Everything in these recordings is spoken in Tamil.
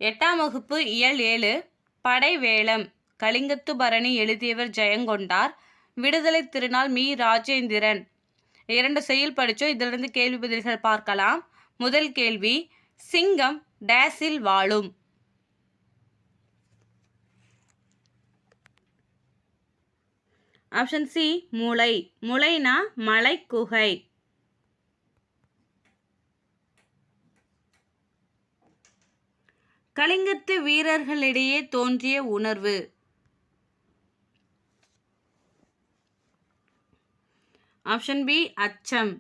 8ஆம் வகுப்பு இயல் 7 படை வேலம் கலிங்கத்து பரணி எழுதியவர் ஜெயங்கொண்டார். விடுதலை திருநாள் மீ ராஜேந்திரன். 2 செய்யுள் படித்தோம். இதிலிருந்து கேள்வி பதில்கள் பார்க்கலாம். முதல் கேள்வி, சிங்கம் டேஸில் வாழும்? ஆப்ஷன் சி முளை. முளைனா மலைக்குகை. கலிங்கத்து வீரர்களிடையே தோன்றிய உணர்வு. ஆப்ஷன் பி அச்சம்.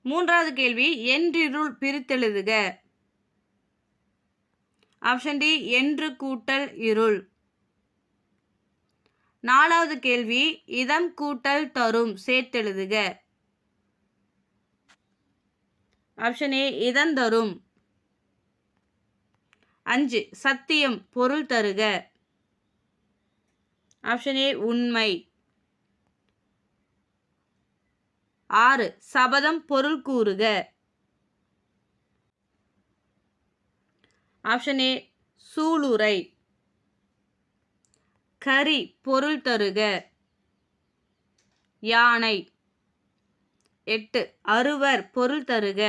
மூன்றாவது கேள்வி, என்றிருள் பிரித்தெழுதுக. ஆப்ஷன் டி என்று கூட்டல் இருள். நாலாவது கேள்வி, இதம் கூட்டல் தரும் சேர்த்தெழுதுக. Option A இதந்தரும். 5 சத்தியம் பொருள் தருக. ஆப்ஷன் ஏ உண்மை. 6 சபதம் பொருள் கூறுக. Option A சூளுரை. கரி பொருள் தருக. யானை. 8 அறுவர் பொருள் தருக.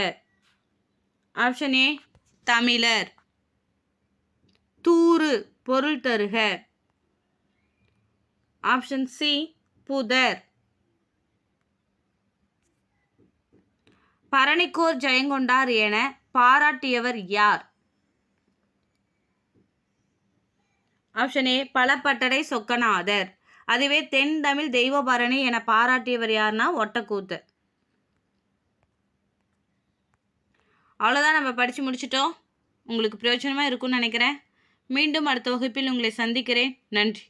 ஆப்ஷன் ஏ தமிழர். தூறு பொருள் தருக. ஆப்ஷன் சி புதர். பரணிக்கோர் ஜெயங்கொண்டார் என பாராட்டியவர் யார்? ஆப்ஷன் ஏ பலப்பட்டடை சொக்கநாதர். அதுவே தென் தமிழ் தெய்வபரணி என பாராட்டியவர் யார்னா ஒட்டக்கூத்தர். அவ்வளோதான், நம்ம படித்து முடிச்சிட்டோம். உங்களுக்கு பிரயோஜனமாக இருக்கும்னு நினைக்கிறேன். மீண்டும் அடுத்த வகுப்பில் உங்களை சந்திக்கிறேன். நன்றி.